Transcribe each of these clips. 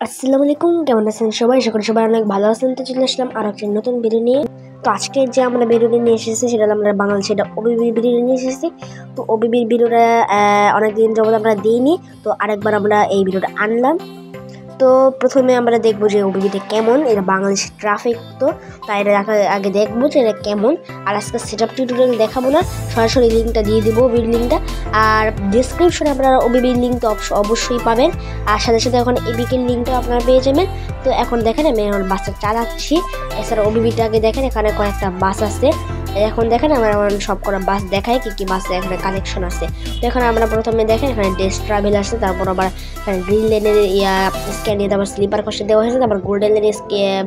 আসসালামু আলাইকুম, কেমন আছেন সবাই? আশা করি সবাই অনেক ভালো আছেন। তো চলে আসলাম আর একটা নতুন ভিডিও নিয়ে। তো আজকে যে আমরা ভিডিওটি নিয়ে এসেছি সেটা আমরা বাংলাদেশে ওবিবি ভিডিও নিয়ে এসেছি। তো ওবিবির ভিডিওটা অনেকদিন যাবত আমরা দিইনি, তো আরেকবার আমরা এই ভিডিওটা আনলাম। তো প্রথমে আমরা দেখবো যে ওবিবিটা কেমন। এটা বাংলাদেশ ট্রাফিক, তো তাই এটা আগে দেখবো যে এটা কেমন। আর আজকে সেটআপ টিউটোরিয়াল দেখাবো না, সরাসরি লিঙ্কটা দিয়ে দিব, ওবিবির লিঙ্কটা। আর ডিসক্রিপশনে আপনারা ওবিবির লিঙ্কটা অবশ্যই পাবেন। আর সাথে সাথে এখন এবিকের লিঙ্কটাও আপনারা পেয়ে যাবেন। তো এখন দেখেন আমি এখন বাসটা চালাচ্ছি। এছাড়া ওবিবিটা আগে দেখেন, এখানে কয়েকটা বাস আছে। এখন দেখেন আমার সব করা বাস দেখায় কি বাসে এখানে কালেকশন আছে। তো এখন আমরা প্রথমে দেখেন এখানে ডেস ট্রাভেল আছে, তারপর আবার এখানে গ্রিন লেনের স্ক্যান দিয়ে, তারপর স্লিপার কস্টে দেওয়া হয়েছে, তারপর গোল্ডেন লেনের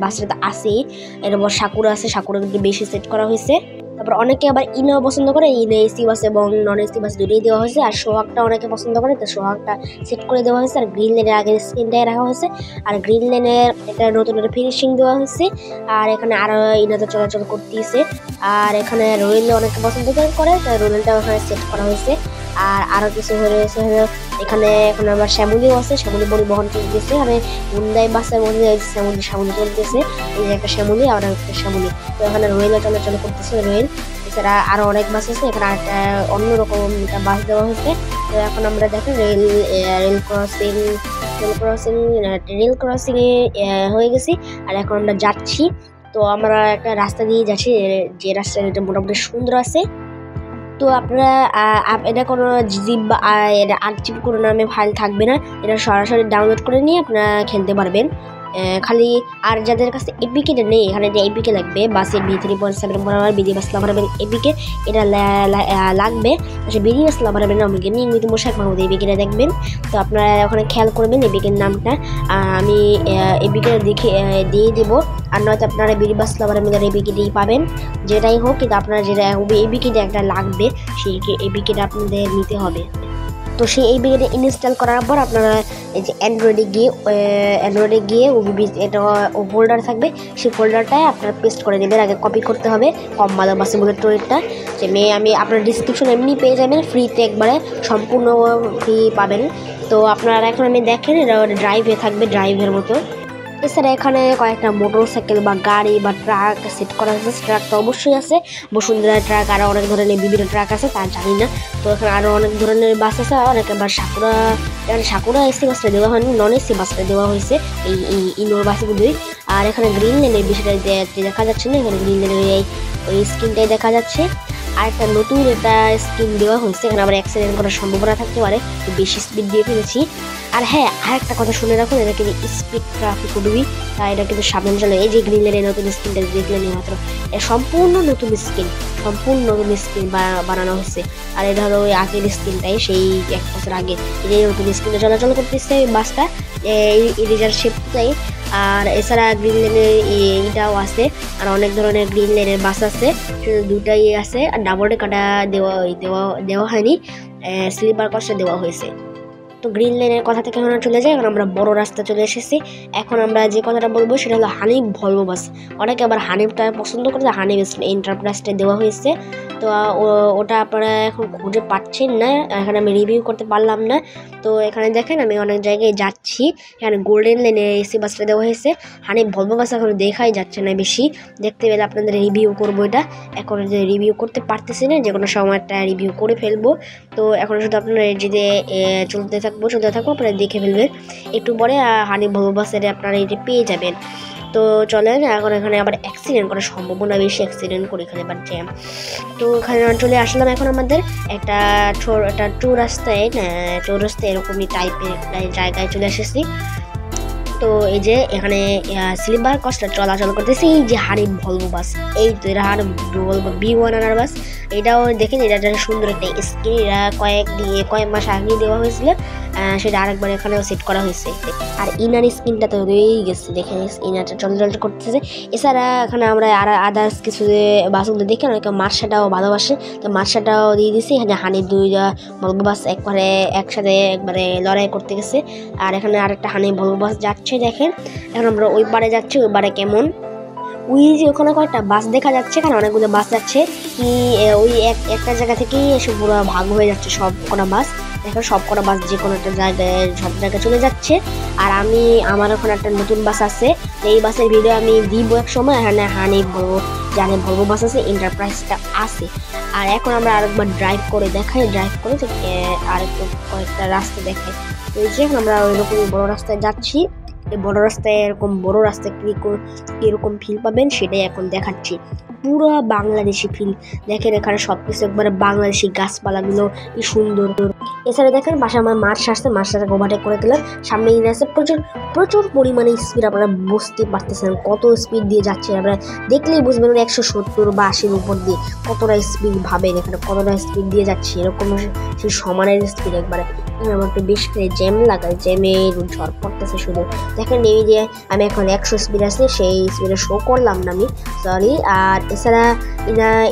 বাসটা তো আছেই। এরপর সাকুরা আছে, সাকুরা কিন্তু বেশি সেট করা হয়েছে। তারপর অনেকে আবার ইনো পছন্দ করে, ইনো এসি বাস এবং নন এসি বাস দুটোই দেওয়া হয়েছে। আর সোহাগটা অনেকে পছন্দ করে, তো সোহাগটা সেট করে দেওয়া হয়েছে। আর গ্রিন লেনের আগের স্ক্রিনটাই রাখা হয়েছে। আর গ্রিন লেনের একটা নতুন একটা ফিনিশিং দেওয়া হয়েছে। আর এখানে আরও ইনোতে চলাচল করতেছে। আর এখানে রয়েল অনেকে পছন্দ করে, তাই রয়েলটাও এখানে সেট করা হয়েছে। আর আরও কিছু হয়েছে এখানে। এখন আবার শ্যামলিও আছে, শ্যামলি পরিবহন চলতেছে। মানে হুন্ডাই বাসের মধ্যে শ্যামলি চলতেছে, এই যে একটা শ্যামলি আর একটা শ্যামলি। তো এখানে রয়েলও চলাচল করতেছে, রয়েল। এছাড়া আরও অনেক বাস আছে, এখানে একটা অন্যরকম একটা বাস দেওয়া হয়েছে। তো এখন আমরা দেখি রেল ক্রসিং হয়ে গেছি। আর এখন আমরা যাচ্ছি। তো আমরা একটা রাস্তা দিয়ে যাচ্ছি, যে রাস্তাটা মোটামুটি সুন্দর আছে। তো আপনারা এটা কোনো জিপ বা আরজিপ কোনো নামে ফাইল থাকবে না, এটা সরাসরি ডাউনলোড করে নিয়ে আপনারা খেলতে পারবেন। খালি আর যাদের কাছে এপিকে নেই, এখানে যে এপিকে লাগবে, বাসে B3.7 বরাবর বিডি বাস লাভারবেন এপিকে, এটা লাগবে। বিডি বাস লাভারবেন আমাকে নিয়ে ইংরেজি মশাই মধ্যে এপিকেটা দেখবেন। তো আপনারা ওখানে খেয়াল করবেন এপিকের নামটা, আমি এপিকে দেখে দিয়ে দেবো। আর নয়তো আপনারা বিডি বাস লাভারবেন এপিকেটাই পাবেন। যেটাই হোক, কিন্তু আপনারা যেটা এপিকেটা একটা লাগবে, সেই এপিকেটা আপনাদের নিতে হবে। তো সেই এপিকেটা ইনস্টল করার পর আপনারা এই যে অ্যান্ড্রয়েডে গিয়ে ওবিবি এটা ফোল্ডার থাকবে, সেই ফোল্ডারটায় আপনারা পেস্ট করে নেবেন। আগে কপি করতে হবে কম ভালো বাসে বুলেট ট্রেনটা, যে আমি আপনার ডিসক্রিপশন এমনি পেয়ে যাবেন, ফ্রিতে একবারে সম্পূর্ণ ফ্রি পাবেন। তো আপনারা এখন আমি দেখেন এটা ড্রাইভে থাকবে, ড্রাইভের মতো। এছাড়া এখানে কয়েকটা মোটরসাইকেল বা গাড়ি বা ট্রাক সেট করা আছে। ট্রাক তো অবশ্যই আছে, বসুন্ধরা ট্রাক, আরও অনেক ধরনের বিভিন্ন ট্রাক আছে, তা জানি না। তো এখানে আরও অনেক ধরনের বাস আছে। অনেক আবার সাকুরা এসি বাসটা দেওয়া হয়নি, নন এসি বাসটা দেওয়া হয়েছে, এই ইনোর বাসগুলোই। আর এখানে গ্রিন লেনের বিষয়টা দেখা যাচ্ছে না, এখানে গ্রিন লেনের ওই স্ক্রিনটাই দেখা যাচ্ছে। আর একটা নতুন একটা স্কিম দেওয়া হয়েছে, এখানে আবার অ্যাক্সিডেন্ট করার সম্ভাবনা থাকতে পারে, বেশি স্পিড দিয়ে ফেলেছি। আর হ্যাঁ, আরেকটা কথা শুনে রাখুন, এটা কিন্তু স্পিড ট্রাফিক উঠবি, তাই এটা কিন্তু সাবধান চলে। এই যে গ্রিন লেনের নতুন স্কিনটা দেখলেন মাত্র, সম্পূর্ণ নতুন স্কিন বানানো হয়েছে। আর এটা হলো ওই আগের স্কিনটাই, সেই 1 বছর আগে এই নতুন স্কিনটা চলাচল করতেছে বাসটা, এই রেজাল্ট শেপটাই। আর এছাড়া গ্রিন লেনের এইটাও আছে, আর অনেক ধরনের গ্রিন লেনের বাস আছে, শুধু দুটাই আছে। আর ডাবল ডেকারটা দেওয়া হয়নি, স্লিপার কস্টে দেওয়া হয়েছে। তো গ্রিন লেনের কথা থেকে এখন চলে যায়, এখন আমরা বড় রাস্তা চলে এসেছি। এখন আমরা যে কথাটা বলবো সেটা হলো হানিফ ভলভো বাস। অনেকে আবার হানিফটা পছন্দ করে, হানিফ এন্টারপ্রাইজটা দেওয়া হয়েছে। তো ওটা আপনারা এখন খুঁজে পাচ্ছেন না, এখানে আমি রিভিউ করতে পারলাম না। তো এখানে দেখেন আমি অনেক জায়গায় যাচ্ছি, এখানে গোল্ডেন লেনে এসি বাসটা দেওয়া হয়েছে। হানিফ ভলভো বাস এখন দেখাই যাচ্ছে না বেশি, দেখতে পেলে আপনাদের রিভিউ করবো এটা। এখন যে রিভিউ করতে পারতেছি না, যে কোনো সময় একটা রিভিউ করে ফেলবো। তো এখন শুধু আপনারা যদি চলতে থাকবো আপনারা দেখে ফেলবেন একটু পরে। হানিফ ভলভো বাসের আপনারা এটা পেয়ে যাবেন। তো চলেন, এখন এখানে আবার অ্যাক্সিডেন্ট করার সম্ভাবনা বেশি, অ্যাক্সিডেন্ট করে এখানে আবার জ্যাম। তো এখানে চলে আসলাম এখন আমাদের একটা চৌরাস্তায় এরকমই টাইপের একটা জায়গায় চলে এসেছি। তো এই যে এখানে স্লিপার কস্টটা চলাচল করতেছে, এই যে হানিফ ভলভো বাস, এই তো এটা হানিফ ভলভো B1 বাস। এটাও দেখেন, এটা সুন্দর একটা স্ক্রিন, এটা কয়েক মাস আগে দেওয়া হয়েছিল, সেটা আরেকবার এখানেও সেট করা হয়েছে। আর ইনার স্ক্রিনটা তো রয়েই গেছে, দেখেন ইনারটা চলাচল করতেছে। এছাড়া এখানে আমরা আর আদার্স কিছু বাসগুলো দেখে অনেকে মার্শাটাও ভালোবাসে, তো মার্শাটাও দিয়ে দিছি। এখানে হানিফ দুইটা ভলভো বাস একসাথে লড়াই করতে গেছে। আর এখানে আরেকটা হানিফ ভলভো বাস যাচ্ছে, দেখেন। এখন আমরা ওই পারে যাচ্ছি, ওই পারে কেমন ওই যে ওখানে কয়েকটা বাস দেখা যাচ্ছে, এখানে অনেকগুলো বাস যাচ্ছে, কি ওই একটা জায়গা থেকেই এসে পুরো ভাগ হয়ে যাচ্ছে সব কটা বাস। দেখো সব কটা বাস যে কোনো একটা জায়গায় সব জায়গায় চলে যাচ্ছে। আর আমার ওখানে একটা নতুন বাস আছে, এই বাসের ভিডিও আমি দিব এক সময়। এখানে ভলভো বাস আছে, এন্টারপ্রাইজটা আছে। আর এখন আমরা আরেকবার ড্রাইভ করে দেখাই, আরেকটু কয়েকটা রাস্তা দেখাই। তো এই যে আমরা ওইরকম বড় রাস্তায় যাচ্ছি। এই বড় রাস্তায় এরকম বড় রাস্তায় কিরকম ফিল পাবেন সেটাই এখন দেখাচ্ছি। পুরো বাংলাদেশি ফিল দেখেন, এখানে সবকিছু একবারে বাংলাদেশি, গাছপালাগুলো কি সুন্দর। এছাড়া দেখেন পাশে আমার মাঠ আসছে, মাঠটাকে ওভারটেক করে গেলাম। সামনে ইন আছে প্রচুর পরিমাণে স্পিড, আপনারা বুঝতে পারতেছেন কত স্পিড দিয়ে যাচ্ছে। আপনারা দেখলেই বুঝবেন 170 বা 80-র উপর দিয়ে কতটা স্পিড, ভাবেন এখানে কতটা স্পিড দিয়ে যাচ্ছে। এরকম সেই সমানের স্পিড একবারে। আমার তো বেশ করে জ্যাম লাগায়, জ্যামে ঝড় পড়তেছে শুধু। দেখেন এই যে আমি এখন 100 স্পিড আছে, সেই স্পিডে শো করলাম না আমি, সরি। আর এছাড়া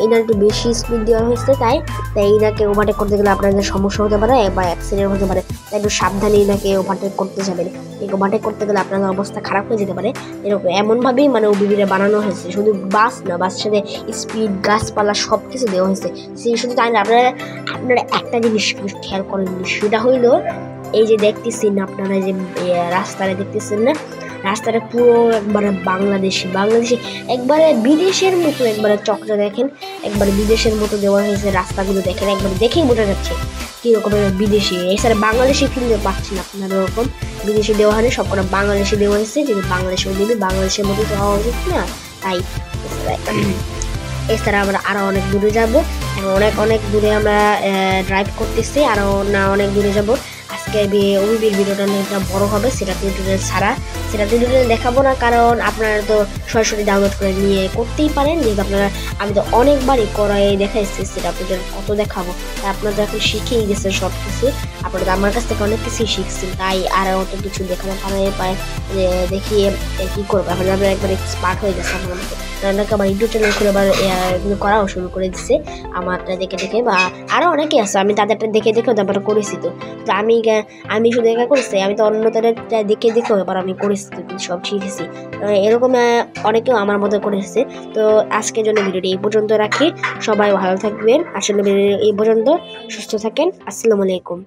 এনার একটু বেশি স্পিড দেওয়া হয়েছে, তাই এনাকে ওভারটেক করতে গেলে আপনাদের সমস্যা হতে পারে বা অ্যাক্সিডেন্ট হতে পারে। তাই একটু সাবধানে এনাকে ওভারটেক করতে যাবেন। এই ওভারটেক করতে গেলে আপনাদের অবস্থা খারাপ হয়ে যেতে পারে। এরকম এমনভাবেই মানে ওবিবিটা বানানো হয়েছে, শুধু বাস না, বাসের সাথে স্পিড, গাছপালা সব কিছু দেওয়া হয়েছে। সেই শুধু তাই না, আপনারা একটা জিনিস খেয়াল করেন, সেটা হইলো এই যে দেখতেছেন আপনারা যে রাস্তাটা দেখতেছেন না, রাস্তাটা পুরো একবারে বাংলাদেশি একবারে বিদেশের মতো, একবারে চকটা দেখেন, একবারে বিদেশের মতো দেওয়া হয়েছে। রাস্তাগুলো দেখেন, একবারে দেখেই বোঝা যাচ্ছে কিরকম বিদেশি। এছাড়া বাংলাদেশি ফিল্মে পাচ্ছেন আপনারা, ওরকম বিদেশি দেওয়া হয়নি, সবকটা বাংলাদেশি দেওয়া হয়েছে। যদি বাংলাদেশের মতো দেওয়া উচিত না, তাই। এছাড়া আমরা আরো অনেক দূরে যাবো, অনেক দূরে আমরা ড্রাইভ করতেছি, আরো না অনেক দূরে যাব। আজকে ওবিবির ভিডিওটা অনেকটা বড় হবে, সেটা টিউটোরিয়াল ছাড়া, সেটা টিউটোরিয়াল দেখাবো না, কারণ আপনারা তো সরাসরি ডাউনলোড করে নিয়ে করতেই পারেন। যেহেতু আমি তো অনেকবারই করাই দেখাইছি, সেটা আপনাদের কত দেখাবো। তাই আপনারা এখন শিখেই গেছেন সব কিছু, আপনারা আমার কাছ থেকে অনেক কিছুই শিখছেন, তাই আর অত কিছু দেখানো পায় দেখিয়ে কি করবো। এখন আপনারা একবার এক্সপার্ট হয়ে গেছে আমার মতো। অনেকে আবার ইউটিউব চ্যানেল খুলে আবার করাও শুরু করে দিচ্ছে আমারটা দেখে, বা আরও অনেকে আছে, আমি তাদেরটা দেখে তারপরে করেছি। তো আমি শুধু একা করেছি, আমি তো অন্য তাদেরটা দেখেও এবার আমি করেছি, সব শিখেছি। এরকম অনেকেও আমার মতো করেছে। তো আজকের জন্য ভিডিওটি এই পর্যন্ত রাখি, সবাই ভালো থাকবেন। আসলে এই পর্যন্ত, সুস্থ থাকেন। আসসালামু আলাইকুম।